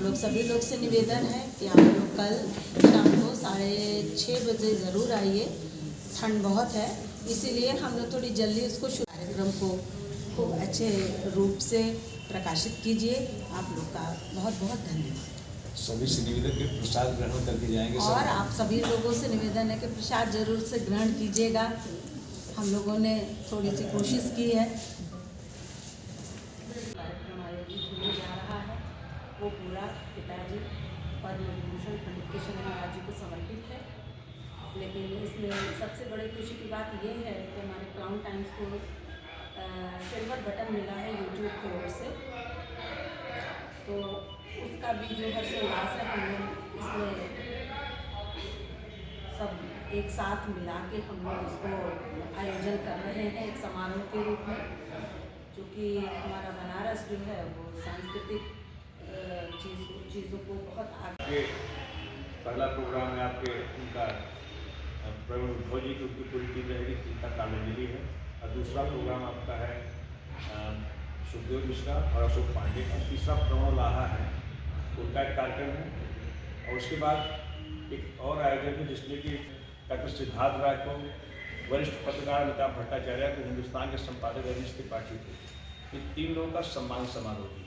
लोग सभी लोग से निवेदन है कि आप लोग कल शाम को 6:30 बजे ज़रूर आइए। ठंड बहुत है, इसीलिए हम लोग थोड़ी जल्दी उसको कार्यक्रम को खूब अच्छे रूप से प्रकाशित कीजिए। आप लोग का बहुत बहुत धन्यवाद। सभी से निवेदन के प्रसाद ग्रहण करके जाएंगे और आप सभी लोगों से निवेदन है कि प्रसाद जरूर से ग्रहण कीजिएगा। हम लोगों ने थोड़ी सी कोशिश की है। कार्यक्रम आयोजित होने जा रहा है वो पूरा पिताजी पद्म विभूषण पंडित केशव महाराज जी को समर्पित है। लेकिन इसमें सबसे बड़ी खुशी की बात ये है कि हमारे क्राउन टाइम्स को सिल्वर बटन मिला है यूट्यूब की ओर से, तो उसका भी जो हर्षोल्लास है हम लोग इसमें सब एक साथ मिला के हम लोग इसको आयोजन कर रहे हैं एक समारोह के रूप में, क्योंकि हमारा बनारस जो है वो सांस्कृतिक चीज़ों को बहुत आगे। पहला प्रोग्राम है आपके उनका प्रवीण भोजी की उनकी पूरी टीम रहेगी, जिनका तालमेली है। और दूसरा प्रोग्राम आपका है सुखदेव मिश्रा और अशोक पांडे का। तीसरा प्रणव लाहा है, उनका एक कार्यक्रम है। और उसके बाद एक और आयोजन है जिसमें कि डॉक्टर सिद्धार्थ राय को, वरिष्ठ पत्रकार अमिताभ भट्टाचार्य को, हिंदुस्तान के संपादक रजनीश त्रिपाठी को, ये 3 लोगों का सम्मान समारोह भी है।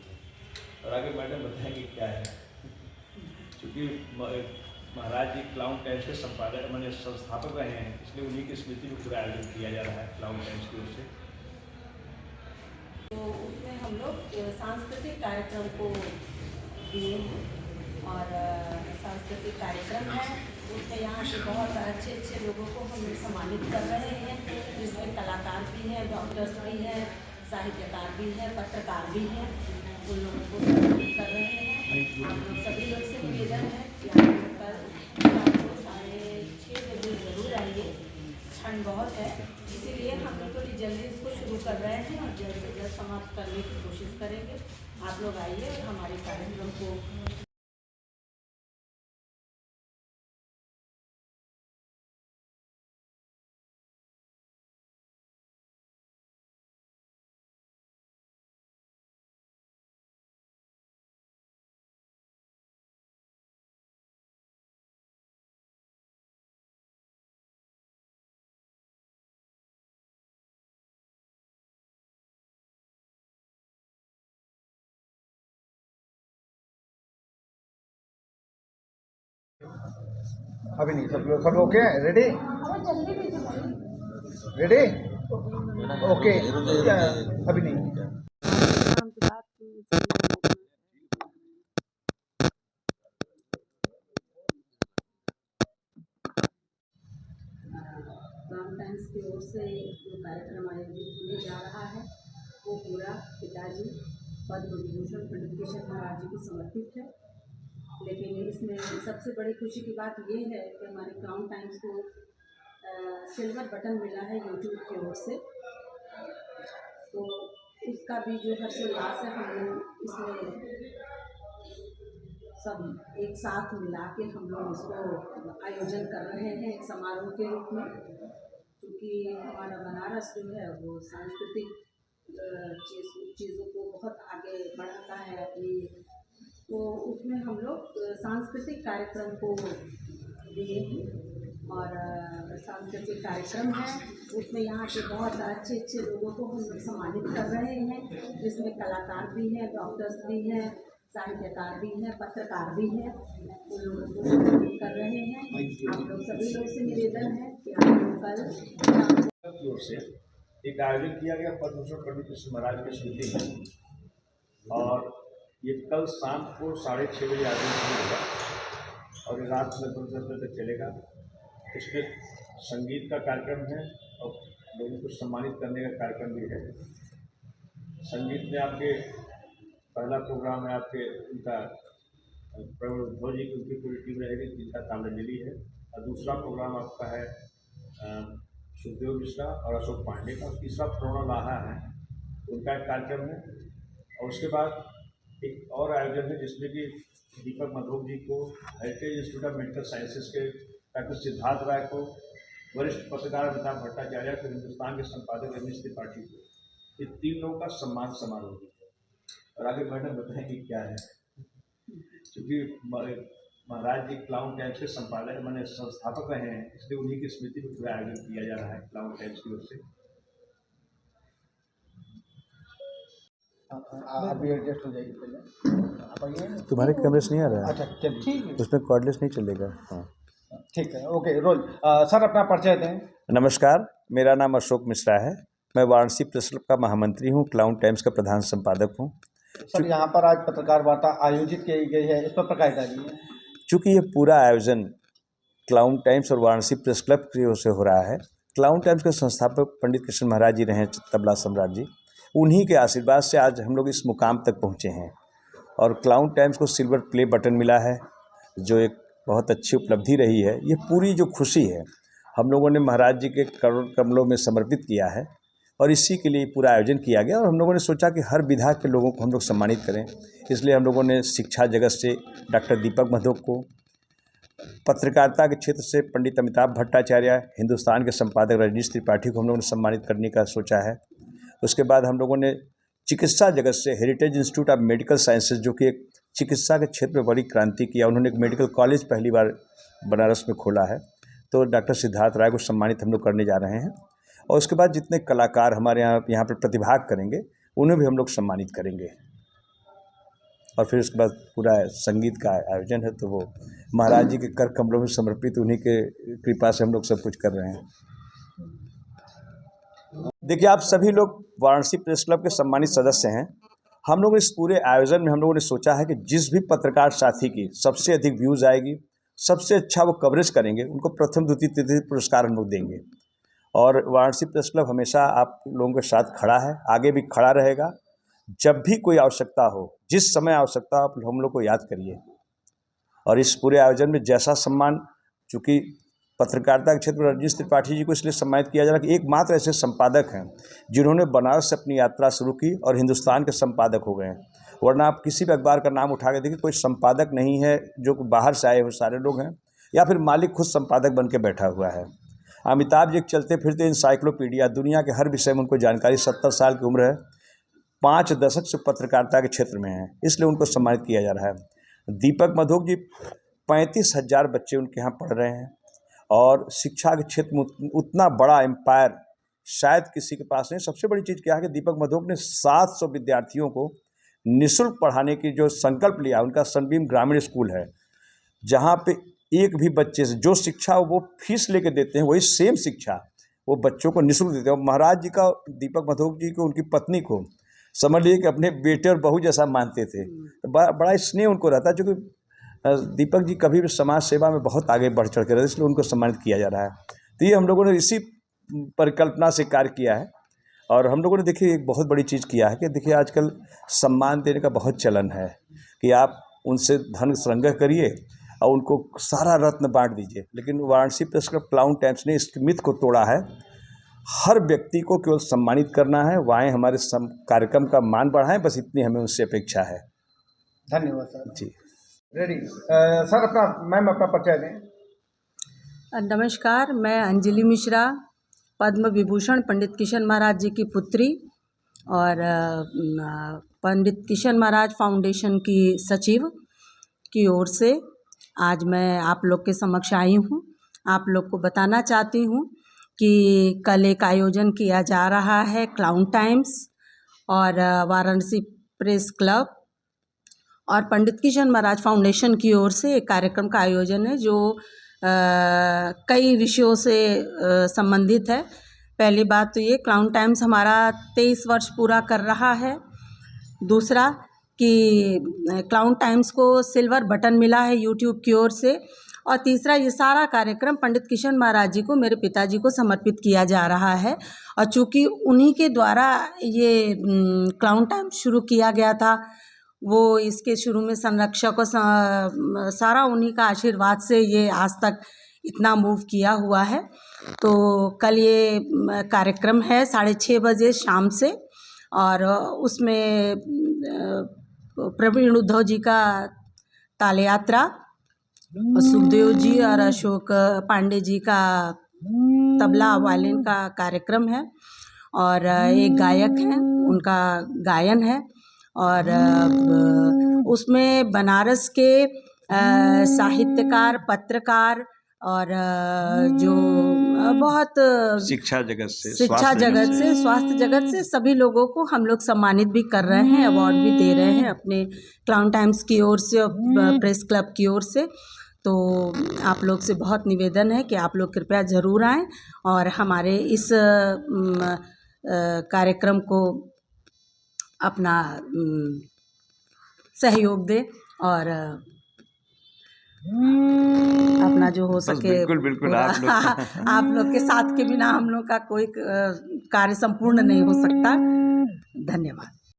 और आगे मैडम बताएंगे क्या है, क्योंकि महाराज जी क्लाउन टाइम्स के संपादक मैंने संस्थापक रहे हैं, इसलिए उन्हीं की स्मृति में पूरा आयोजन किया जा रहा है क्लाउन टाइम्स की ओर से। तो उसमें हम लोग सांस्कृतिक कार्यक्रम को दिए हैं और सांस्कृतिक कार्यक्रम है उसमें यहाँ से बहुत अच्छे अच्छे लोगों को हम लोग सम्मानित कर रहे हैं, जिसमें कलाकार भी हैं, डॉक्टर्स भी हैं, साहित्यकार भी हैं, पत्रकार भी हैं, उन लोगों को सम्मानित कर रहे हैं। आप लोग सभी लोग से निवेदन है कि आप लोग कल शाम को 6:30 बजे ज़रूर आइए। ठंड बहुत है, इसीलिए हम लोग थोड़ी जल्दी इसको शुरू कर रहे हैं और जल्द से जल्द समाप्त करने की कोशिश करेंगे। आप लोग आइए और हमारे कार्यक्रम को अभी नहीं, सब ओके, रेडी रेडी ओके, अभी नहीं। क्राउन टाइम्स की ओर से जो कार्यक्रम आयोजित होने जा रहा है वो पूरा पिताजी पद्म विभूषण पंडित केशव महाराज जी को समर्पित है। लेकिन इसमें सबसे बड़ी खुशी की बात ये है कि हमारे क्राउन टाइम्स को सिल्वर बटन मिला है यूट्यूब की ओर से, तो उसका भी जो हर्षोल्लास है हम लोग इसमें सब एक साथ मिला के हम लोग इसको आयोजन कर रहे हैं एक समारोह के रूप में, क्योंकि हमारा बनारस जो है वो सांस्कृतिक चीज़ों को बहुत आगे बढ़ाता है अपनी, तो उसमें हम लोग सांस्कृतिक कार्यक्रम को दिए हैं और सांस्कृतिक कार्यक्रम है उसमें यहाँ के बहुत अच्छे अच्छे लोगों को हम लोग सम्मानित कर रहे हैं, जिसमें कलाकार भी हैं, डॉक्टर्स भी हैं, साहित्यकार भी हैं, पत्रकार भी हैं, उन लोगों को सम्मानित कर रहे हैं। आप लोग सभी लोग से निवेदन है कि आप लोग कल की ओर से एक आयोजन किया गया पद्मभूषण पंडित केशव महाराज की स्मृति में, और ये कल शाम को 6:30 बजे आयोजन शुरू होगा और ये रात में 10 बजे तक चलेगा। इसमें संगीत का कार्यक्रम है और लोगों को सम्मानित करने का कार्यक्रम भी है। संगीत में आपके पहला प्रोग्राम है आपके उनका प्रवीण भोजी की उनकी पूरी टीम रहेगी, जिनका तालमेली है। और दूसरा प्रोग्राम आपका है सुखदेव मिश्रा और अशोक पांडे का। तीसरा प्रणव लाहा है, उनका एक कार्यक्रम है। और उसके बाद एक और आयोजन है जिसमें कि दीपक मधोक जी को, heritage institute of medical sciences के डॉक्टर सिद्धार्थ राय को, वरिष्ठ पत्रकार अमिताभ भट्टाचार्य को, हिंदुस्तान के संपादक रजनीश त्रिपाठी को, ये 3 लोगों का सम्मान समारोह भी है। और आगे मैडम बताएंगे क्या है। क्योंकि महाराज जी क्लाउन टाइम्स के संपादक मैंने संस्थापक रहे हैं, इसलिए उन्हीं की स्मृति में पूरा आयोजन किया जा रहा है क्लाउन टाइम्स की ओर से। अभी एडजस्ट हो जाएगी पहले आप आइए। तुम्हारे कैमरे से नहीं आ रहा है? अच्छा चलिए ठीक है, उसमें कॉर्डलेस नहीं चलेगा। हाँ ठीक है, ओके रोल। सर अपना परिचय दें। नमस्कार, मेरा नाम अशोक मिश्रा है। मैं वाराणसी प्रेस क्लब का महामंत्री हूँ, क्लाउन टाइम्स का प्रधान संपादक हूँ। सर यहाँ पर आज पत्रकार वार्ता आयोजित की गई है, इस पर प्रकाश डालिए। चूँकि ये पूरा आयोजन क्लाउन टाइम्स और वाराणसी प्रेस क्लब की ओर से हो रहा है। क्लाउन टाइम्स के संस्थापक पंडित कृष्ण महाराज जी रहे हैं, तबला सम्राट जी, उन्हीं के आशीर्वाद से आज हम लोग इस मुकाम तक पहुँचे हैं। और क्लाउन टाइम्स को सिल्वर प्ले बटन मिला है, जो एक बहुत अच्छी उपलब्धि रही है। ये पूरी जो खुशी है हम लोगों ने महाराज जी के कमलों में समर्पित किया है और इसी के लिए पूरा आयोजन किया गया। और हम लोगों ने सोचा कि हर विधा के लोगों को हम लोग सम्मानित करें, इसलिए हम लोगों ने शिक्षा जगत से डॉक्टर दीपक मधोक को, पत्रकारिता के क्षेत्र से पंडित अमिताभ भट्टाचार्य, हिंदुस्तान के संपादक रजनीश त्रिपाठी को हम लोगों ने सम्मानित करने का सोचा है। उसके बाद हम लोगों ने चिकित्सा जगत से heritage institute of medical sciences, जो कि एक चिकित्सा के क्षेत्र में बड़ी क्रांति किया, उन्होंने एक मेडिकल कॉलेज पहली बार बनारस में खोला है, तो डॉक्टर सिद्धार्थ राय को सम्मानित हम लोग करने जा रहे हैं। और उसके बाद जितने कलाकार हमारे यहाँ पर प्रतिभाग करेंगे उन्हें भी हम लोग सम्मानित करेंगे। और फिर उसके बाद पूरा संगीत का आयोजन है, तो वो महाराज जी के कर कमलों में समर्पित, उन्हीं के कृपा से हम लोग सब कुछ कर रहे हैं। देखिए, आप सभी लोग वाराणसी प्रेस क्लब के सम्मानित सदस्य हैं। हम लोग इस पूरे आयोजन में हम लोगों ने सोचा है कि जिस भी पत्रकार साथी की सबसे अधिक व्यूज़ आएगी, सबसे अच्छा वो कवरेज करेंगे, उनको प्रथम द्वितीय तृतीय पुरस्कार हम लोग देंगे। और वाराणसी प्रेस क्लब हमेशा आप लोगों के साथ खड़ा है, आगे भी खड़ा रहेगा। जब भी कोई आवश्यकता हो, जिस समय आवश्यकता हो, आप हम लोग को याद करिए। और इस पूरे आयोजन में जैसा सम्मान, चूँकि पत्रकारिता के क्षेत्र में रजनीश त्रिपाठी जी को इसलिए सम्मानित किया जा रहा है कि एकमात्र ऐसे संपादक हैं जिन्होंने बनारस से अपनी यात्रा शुरू की और हिंदुस्तान के संपादक हो गए हैं। वरना आप किसी भी अखबार का नाम उठा के देखिए, कोई संपादक नहीं है जो बाहर से आए हुए सारे लोग हैं, या फिर मालिक खुद संपादक बन के बैठा हुआ है। अमिताभ जी चलते फिरते इंसाइक्लोपीडिया, दुनिया के हर विषय में उनको जानकारी, 70 साल की उम्र है, 5 दशक से पत्रकारिता के क्षेत्र में है, इसलिए उनको सम्मानित किया जा रहा है। दीपक मधोक जी, 35,000 बच्चे उनके यहाँ पढ़ रहे हैं और शिक्षा के क्षेत्र में उतना बड़ा एम्पायर शायद किसी के पास नहीं। सबसे बड़ी चीज़ क्या है कि दीपक मधोक ने 700 विद्यार्थियों को निःशुल्क पढ़ाने की जो संकल्प लिया, उनका सनबीम ग्रामीण स्कूल है, जहाँ पे एक भी बच्चे से जो शिक्षा वो फीस लेके देते हैं, वही सेम शिक्षा वो बच्चों को निःशुल्क देते हैं। महाराज जी का, दीपक मधोक जी को, उनकी पत्नी को समझ लीजिए कि अपने बेटे और बहू जैसा मानते थे। तो बड़ा स्नेह उनको रहता, क्योंकि दीपक जी कभी भी समाज सेवा में बहुत आगे बढ़ चढ़ के रहते, इसलिए उनको सम्मानित किया जा रहा है। तो ये हम लोगों ने इसी परिकल्पना से कार्य किया है। और हम लोगों ने देखिए एक बहुत बड़ी चीज़ किया है कि देखिए आजकल सम्मान देने का बहुत चलन है कि आप उनसे धन संग्रह करिए और उनको सारा रत्न बांट दीजिए। लेकिन Varanasi press club clown times ने इस मिथ को तोड़ा है। हर व्यक्ति को केवल सम्मानित करना है, वाएँ हमारे कार्यक्रम का मान बढ़ाएं, बस इतनी हमें उनसे अपेक्षा है। धन्यवाद सर जी, रेडी। सर अपना परिचय दें। नमस्कार, मैं अंजलि मिश्रा, पद्म विभूषण पंडित किशन महाराज जी की पुत्री और पंडित किशन महाराज फाउंडेशन की सचिव की ओर से आज मैं आप लोग के समक्ष आई हूँ। आप लोग को बताना चाहती हूँ कि कल एक आयोजन किया जा रहा है क्लाउन टाइम्स और वाराणसी प्रेस क्लब और पंडित किशन महाराज फाउंडेशन की ओर से एक कार्यक्रम का आयोजन है जो कई विषयों से संबंधित है। पहली बात तो ये, क्लाउन टाइम्स हमारा 23 वर्ष पूरा कर रहा है। दूसरा कि क्लाउन टाइम्स को सिल्वर बटन मिला है यूट्यूब की ओर से। और तीसरा, ये सारा कार्यक्रम पंडित किशन महाराज जी को, मेरे पिताजी को समर्पित किया जा रहा है। और चूँकि उन्हीं के द्वारा ये क्लाउन टाइम्स शुरू किया गया था, वो इसके शुरू में संरक्षक और सारा उन्हीं का आशीर्वाद से ये आज तक इतना मूव किया हुआ है। तो कल ये कार्यक्रम है 6:30 बजे शाम से, और उसमें प्रवीण उद्धव जी का ताल यात्रा, सुखदेव जी और अशोक पांडे जी का तबला वायलिन का कार्यक्रम है, और एक गायक हैं, उनका गायन है, और उसमें बनारस के साहित्यकार, पत्रकार और जो बहुत शिक्षा जगत से, शिक्षा जगत से, स्वास्थ्य जगत से सभी लोगों को हम लोग सम्मानित भी कर रहे हैं, अवार्ड भी दे रहे हैं अपने क्राउन टाइम्स की ओर से और प्रेस क्लब की ओर से। तो आप लोग से बहुत निवेदन है कि आप लोग कृपया ज़रूर आएँ और हमारे इस कार्यक्रम को अपना सहयोग दें और अपना जो हो सके बिल्कुल आप लोग के साथ के बिना हम लोग का कोई कार्य संपूर्ण नहीं हो सकता। धन्यवाद।